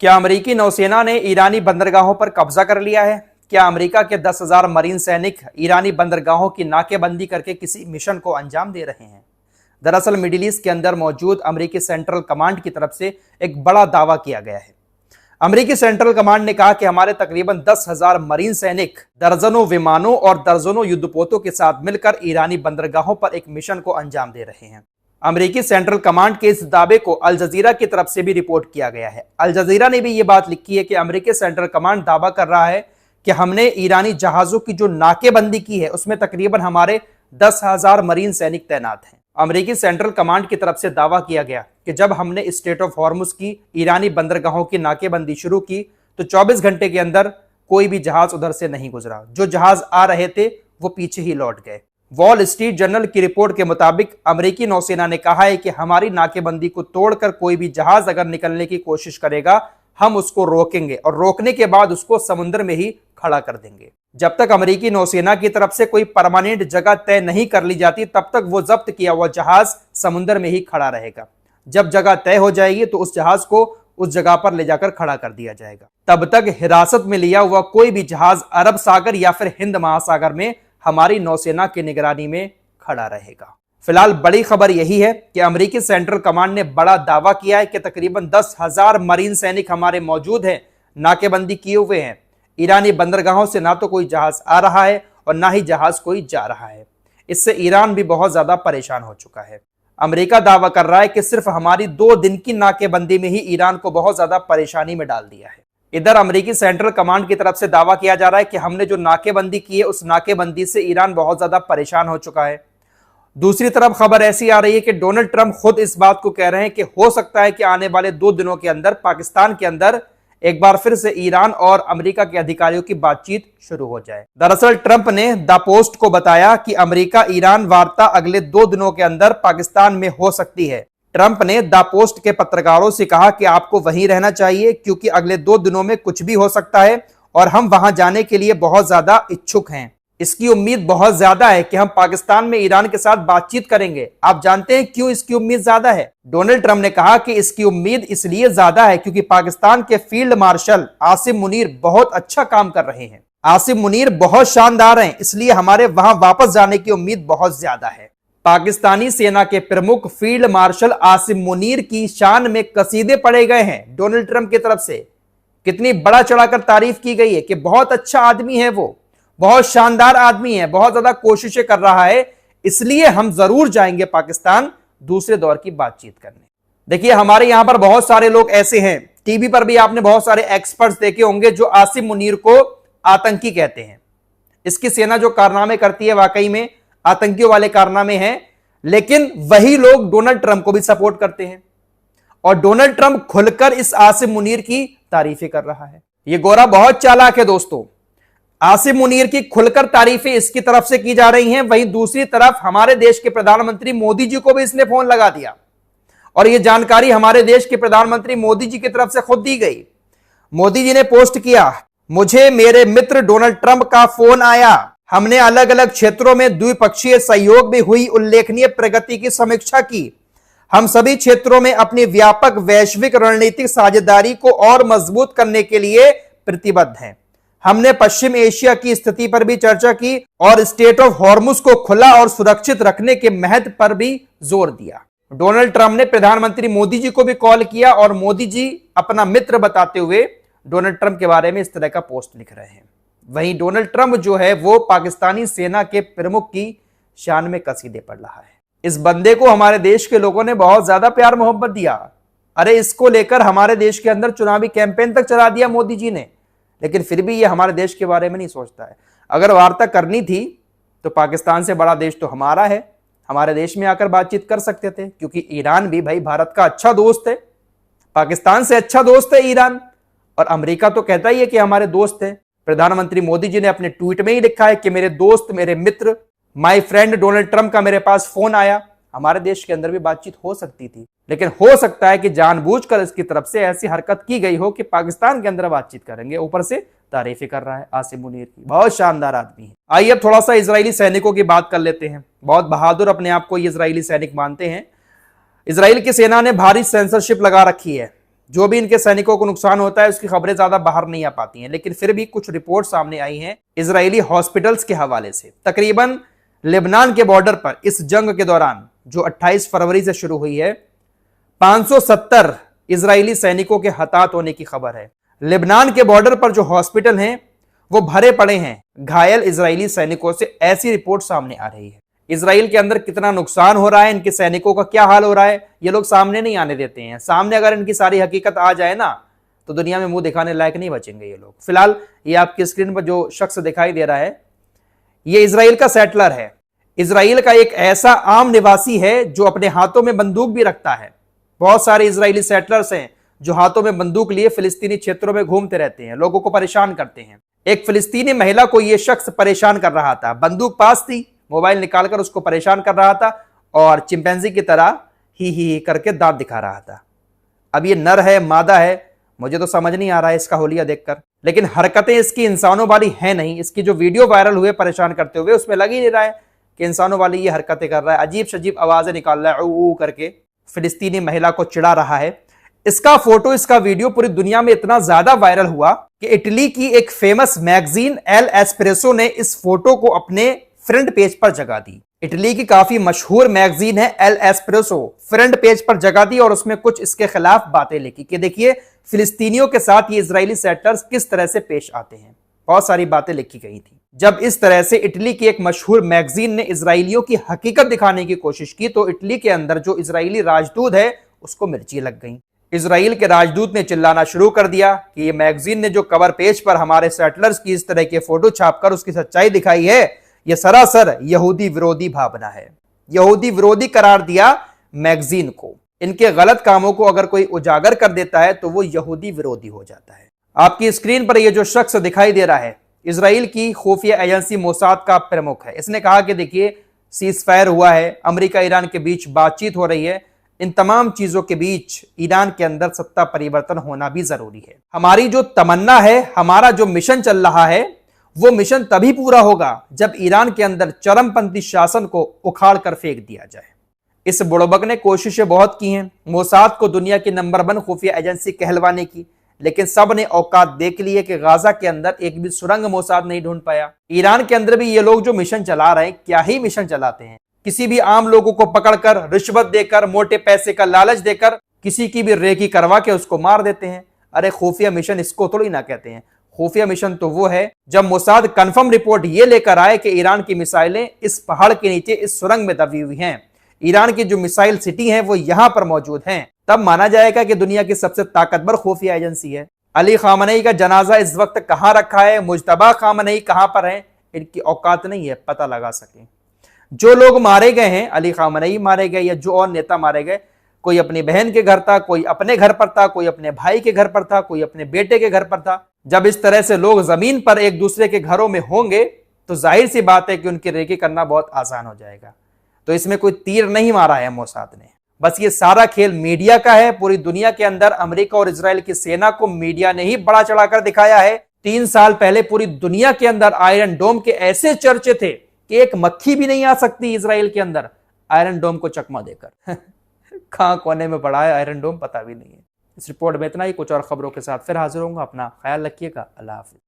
क्या अमेरिकी नौसेना ने ईरानी बंदरगाहों पर कब्जा कर लिया है? क्या अमेरिका के 10,000 मरीन सैनिक ईरानी बंदरगाहों की नाकेबंदी करके किसी मिशन को अंजाम दे रहे हैं? दरअसल मिडिल ईस्ट के अंदर मौजूद अमेरिकी सेंट्रल कमांड की तरफ से एक बड़ा दावा किया गया है। अमेरिकी सेंट्रल कमांड ने कहा कि हमारे तकरीबन 10,000 मरीन सैनिक दर्जनों विमानों और दर्जनों युद्धपोतों के साथ मिलकर ईरानी बंदरगाहों पर एक मिशन को अंजाम दे रहे हैं। अमेरिकी सेंट्रल कमांड के इस दावे को अल जजीरा की तरफ से भी रिपोर्ट किया गया है। अल जजीरा ने भी ये बात लिखी है कि अमेरिकी सेंट्रल कमांड दावा कर रहा है कि हमने ईरानी जहाजों की जो नाकेबंदी की है उसमें तकरीबन हमारे 10,000 मरीन सैनिक तैनात हैं। अमेरिकी सेंट्रल कमांड की तरफ से दावा किया गया कि जब हमने स्ट्रेट ऑफ हॉर्मुज की ईरानी बंदरगाहों की नाकेबंदी शुरू की तो 24 घंटे के अंदर कोई भी जहाज उधर से नहीं गुजरा। जो जहाज आ रहे थे वो पीछे ही लौट गए। वॉल स्ट्रीट जर्नल की रिपोर्ट के मुताबिक अमेरिकी नौसेना ने कहा है कि हमारी नाकेबंदी को तोड़कर कोई भी जहाज अगर निकलने की कोशिश करेगा हम उसको रोकेंगे और रोकने के बाद उसको समुद्र में ही खड़ा कर देंगे। जब तक अमेरिकी नौसेना की तरफ से कोई परमानेंट जगह तय नहीं कर ली जाती तब तक वो जब्त किया हुआ जहाज समुद्र में ही खड़ा रहेगा। जब जगह तय हो जाएगी तो उस जहाज को उस जगह पर ले जाकर खड़ा कर दिया जाएगा। तब तक हिरासत में लिया हुआ कोई भी जहाज अरब सागर या फिर हिंद महासागर में हमारी नौसेना की निगरानी में खड़ा रहेगा। फिलहाल बड़ी खबर यही है कि अमेरिकी सेंट्रल कमांड ने बड़ा दावा किया है कि तकरीबन 10,000 मरीन सैनिक हमारे मौजूद हैं, नाकेबंदी किए हुए हैं। ईरानी बंदरगाहों से ना तो कोई जहाज आ रहा है और ना ही जहाज कोई जा रहा है। इससे ईरान भी बहुत ज्यादा परेशान हो चुका है। अमेरिका दावा कर रहा है कि सिर्फ हमारी 2 दिन की नाकेबंदी में ही ईरान को बहुत ज्यादा परेशानी में डाल दिया है। इधर अमेरिकी सेंट्रल कमांड की तरफ से दावा किया जा रहा है कि हमने जो नाकेबंदी की है उस नाकेबंदी से ईरान बहुत ज्यादा परेशान हो चुका है। दूसरी तरफ खबर ऐसी आ रही है कि डोनाल्ड ट्रंप खुद इस बात को कह रहे हैं कि हो सकता है कि आने वाले 2 दिनों के अंदर पाकिस्तान के अंदर एक बार फिर से ईरान और अमेरिका के अधिकारियों की बातचीत शुरू हो जाए। दरअसल ट्रंप ने द पोस्ट को बताया कि अमेरिका ईरान वार्ता अगले 2 दिनों के अंदर पाकिस्तान में हो सकती है। ट्रंप ने द पोस्ट के पत्रकारों से कहा कि आपको वहीं रहना चाहिए क्योंकि अगले 2 दिनों में कुछ भी हो सकता है और हम वहां जाने के लिए बहुत ज्यादा इच्छुक हैं। इसकी उम्मीद बहुत ज्यादा है कि हम पाकिस्तान में ईरान के साथ बातचीत करेंगे। आप जानते हैं क्यों इसकी उम्मीद ज्यादा है? डोनाल्ड ट्रंप ने कहा कि इसकी उम्मीद इसलिए ज्यादा है क्योंकि पाकिस्तान के फील्ड मार्शल आसिम मुनीर बहुत अच्छा काम कर रहे हैं। आसिम मुनीर बहुत शानदार हैं, इसलिए हमारे वहां वापस जाने की उम्मीद बहुत ज्यादा है। पाकिस्तानी सेना के प्रमुख फील्ड मार्शल आसिम मुनीर की शान में कसीदे पढ़े गए हैं डोनाल्ड ट्रंप की तरफ से। कितनी बड़ा चढ़ाकर तारीफ की गई है कि बहुत अच्छा आदमी है, वो बहुत शानदार आदमी है, बहुत ज्यादा कोशिशें कर रहा है, इसलिए हम जरूर जाएंगे पाकिस्तान दूसरे दौर की बातचीत करने। देखिए हमारे यहां पर बहुत सारे लोग ऐसे हैं, टीवी पर भी आपने बहुत सारे एक्सपर्ट्स देखे होंगे जो आसिम मुनीर को आतंकी कहते हैं। इसकी सेना जो कारनामे करती है वाकई में आतंकियों वाले कारनामे हैं, लेकिन वही लोग डोनाल्ड ट्रंप को भी सपोर्ट करते हैं और डोनाल्ड ट्रंप खुलकर इस आसिम मुनीर की तारीफें कर रहा है। यह गोरा बहुत चालाक है दोस्तों। आसिम मुनीर की खुलकर तारीफें इसकी तरफ से की जा रही हैं, वहीं दूसरी तरफ हमारे देश के प्रधानमंत्री मोदी जी को भी इसने फोन लगा दिया और यह जानकारी हमारे देश के प्रधानमंत्री मोदी जी की तरफ से खुद दी गई। मोदी जी ने पोस्ट किया, मुझे मेरे मित्र डोनाल्ड ट्रंप का फोन आया, हमने अलग अलग क्षेत्रों में द्विपक्षीय सहयोग में हुई उल्लेखनीय प्रगति की समीक्षा की। हम सभी क्षेत्रों में अपनी व्यापक वैश्विक रणनीतिक साझेदारी को और मजबूत करने के लिए प्रतिबद्ध हैं। हमने पश्चिम एशिया की स्थिति पर भी चर्चा की और स्ट्रेट ऑफ हॉर्मुज को खुला और सुरक्षित रखने के महत्व पर भी जोर दिया। डोनाल्ड ट्रंप ने प्रधानमंत्री मोदी जी को भी कॉल किया और मोदी जी अपना मित्र बताते हुए डोनाल्ड ट्रंप के बारे में इस तरह का पोस्ट लिख रहे हैं। वहीं डोनाल्ड ट्रंप जो है वो पाकिस्तानी सेना के प्रमुख की शान में कसीदे पढ़ रहा है। इस बंदे को हमारे देश के लोगों ने बहुत ज्यादा प्यार मोहब्बत दिया। अरे इसको लेकर हमारे देश के अंदर चुनावी कैंपेन तक चला दिया मोदी जी ने, लेकिन फिर भी ये हमारे देश के बारे में नहीं सोचता है। अगर वार्ता करनी थी तो पाकिस्तान से बड़ा देश तो हमारा है, हमारे देश में आकर बातचीत कर सकते थे क्योंकि ईरान भी भाई भारत का अच्छा दोस्त है, पाकिस्तान से अच्छा दोस्त है ईरान, और अमेरिका तो कहता ही है कि हमारे दोस्त है। प्रधानमंत्री मोदी जी ने अपने ट्वीट में ही लिखा है कि मेरे दोस्त, मेरे मित्र, माय फ्रेंड डोनाल्ड ट्रंप का मेरे पास फोन आया। हमारे देश के अंदर भी बातचीत हो सकती थी, लेकिन हो सकता है कि जानबूझकर इसकी तरफ से ऐसी हरकत की गई हो कि पाकिस्तान के अंदर बातचीत करेंगे। ऊपर से तारीफें कर रहा है आसिम मुनीर की, बहुत शानदार आदमी है। आइए अब थोड़ा सा इजरायली सैनिकों की बात कर लेते हैं। बहुत बहादुर अपने आप को इजरायली सैनिक मानते हैं। इजराइल की सेना ने भारी सेंसरशिप लगा रखी है। जो भी इनके सैनिकों को नुकसान होता है उसकी खबरें ज्यादा बाहर नहीं आ पाती हैं, लेकिन फिर भी कुछ रिपोर्ट सामने आई हैं इजरायली हॉस्पिटल्स के हवाले से। तकरीबन लेबनान के बॉर्डर पर इस जंग के दौरान जो 28 फरवरी से शुरू हुई है, 570 इजरायली सैनिकों के हताहत होने की खबर है। लेबनान के बॉर्डर पर जो हॉस्पिटल हैं वो भरे पड़े हैं घायल इजरायली सैनिकों से, ऐसी रिपोर्ट सामने आ रही है। इजराइल के अंदर कितना नुकसान हो रहा है, इनके सैनिकों का क्या हाल हो रहा है, ये लोग सामने नहीं आने देते हैं। सामने अगर इनकी सारी हकीकत आ जाए ना तो दुनिया में मुंह दिखाने लायक नहीं बचेंगे ये लोग। फिलहाल ये आपकी स्क्रीन पर जो शख्स दिखाई दे रहा है ये इजराइल का सेटलर है। इजराइल का एक ऐसा आम निवासी है जो अपने हाथों में बंदूक भी रखता है। बहुत सारे इजरायली सेटलर्स हैं जो हाथों में बंदूक लिए फिलिस्तीनी क्षेत्रों में घूमते रहते हैं, लोगों को परेशान करते हैं। एक फिलिस्तीनी महिला को यह शख्स परेशान कर रहा था, बंदूक पास थी, मोबाइल निकालकर उसको परेशान कर रहा था और चिंपैंजी की तरह ही करके दांत दिखा रहा था। अब ये नर है मादा है मुझे तो समझ नहीं आ रहा है इसका होलिया देखकर, लेकिन हरकतें इसकी इंसानों वाली है नहीं। इसकी जो वीडियो वायरल हुए परेशान करते हुए उसमें लग ही नहीं रहा है कि इंसानों वाली ये हरकतें कर रहा है, अजीब शजीब आवाजें निकाल रहा है, ऊ करके फिलिस्तीनी महिला को चिढ़ा रहा है। इसका फोटो, इसका वीडियो पूरी दुनिया में इतना ज्यादा वायरल हुआ कि इटली की एक फेमस मैगजीन एल एस्प्रेसो ने इस फोटो को अपने फ्रंट पेज पर जगह दी। इटली की काफी मशहूर मैगजीन है एल एस्प्रेसो, फ्रंट पेज पर जगह दी और उसमें कुछ इसके खिलाफ बातें लिखी कि देखिए फिलिस्तीनियों के साथ ये इजरायली सेटलर्स किस तरह से पेश आते हैं। बहुत सारी बातें लिखी गई थी। जब इस तरह से इटली की एक मशहूर मैगजीन ने इजरायलियों की हकीकत दिखाने की कोशिश की तो इटली के अंदर जो इजरायली राजदूत है उसको मिर्ची लग गई। इजराइल के राजदूत ने चिल्लाना शुरू कर दिया कि ये मैगजीन ने जो कवर पेज पर हमारे सेटलर्स की इस तरह के फोटो छापकर उसकी सच्चाई दिखाई है, यह सरासर यहूदी विरोधी भावना है। यहूदी विरोधी करार दिया मैगजीन को। इनके गलत कामों को अगर कोई उजागर कर देता है तो वो यहूदी विरोधी हो जाता है। आपकी स्क्रीन पर यह जो शख्स दिखाई दे रहा है इजराइल की खुफिया एजेंसी मोसाद का प्रमुख है। इसने कहा कि देखिए सीज फायर हुआ है, अमेरिका ईरान के बीच बातचीत हो रही है, इन तमाम चीजों के बीच ईरान के अंदर सत्ता परिवर्तन होना भी जरूरी है। हमारी जो तमन्ना है, हमारा जो मिशन चल रहा है वो मिशन तभी पूरा होगा जब ईरान के अंदर चरमपंथी शासन को उखाड़ कर फेंक दिया जाए। इस बुड़बक ने कोशिशें बहुत की हैं मोसाद को दुनिया की नंबर 1 खुफिया एजेंसी कहलवाने की, लेकिन सब ने औकात देख ली है कि गाजा के अंदर एक भी सुरंग मोसाद नहीं ढूंढ पाया। ईरान के अंदर भी ये लोग जो मिशन चला रहे हैं, क्या ही मिशन चलाते हैं। किसी भी आम लोगों को पकड़कर रिश्वत देकर, मोटे पैसे का लालच देकर किसी की भी रेकी करवा के उसको मार देते हैं। अरे खुफिया मिशन इसको थोड़ी ना कहते हैं। खुफिया मिशन तो वो है जब मोसाद कंफर्म रिपोर्ट ये लेकर आए कि ईरान की मिसाइलें इस पहाड़ के नीचे इस सुरंग में दबी हुई हैं, ईरान की जो मिसाइल सिटी है वो यहां पर मौजूद हैं, तब माना जाएगा कि दुनिया की सबसे ताकतवर खुफिया एजेंसी है। अली खामनेई का जनाजा इस वक्त कहां रखा है, मुज्तबा खामनेई कहां पर है, इनकी औकात नहीं है पता लगा सके। जो लोग मारे गए हैं, अली खामनेई मारे गए या जो और नेता मारे गए, कोई अपनी बहन के घर था, कोई अपने घर पर था, कोई अपने भाई के घर पर था, कोई अपने बेटे के घर पर था। जब इस तरह से लोग जमीन पर एक दूसरे के घरों में होंगे तो जाहिर सी बात है कि उनकी रेकी करना बहुत आसान हो जाएगा। तो इसमें कोई तीर नहीं मारा है मोसाद ने, बस ये सारा खेल मीडिया का है। पूरी दुनिया के अंदर अमेरिका और इजराइल की सेना को मीडिया ने ही बड़ा चढ़ाकर दिखाया है। 3 साल पहले पूरी दुनिया के अंदर आयरन डोम के ऐसे चर्चे थे कि एक मक्खी भी नहीं आ सकती इजराइल के अंदर आयरन डोम को चकमा देकर। कहां कोने में पड़ा है आयरन डोम पता भी नहीं है। इस रिपोर्ट में इतना ही, कुछ और खबरों के साथ फिर हाजिर होऊंगा। अपना ख्याल रखिएगा। अल्लाह हाफिज।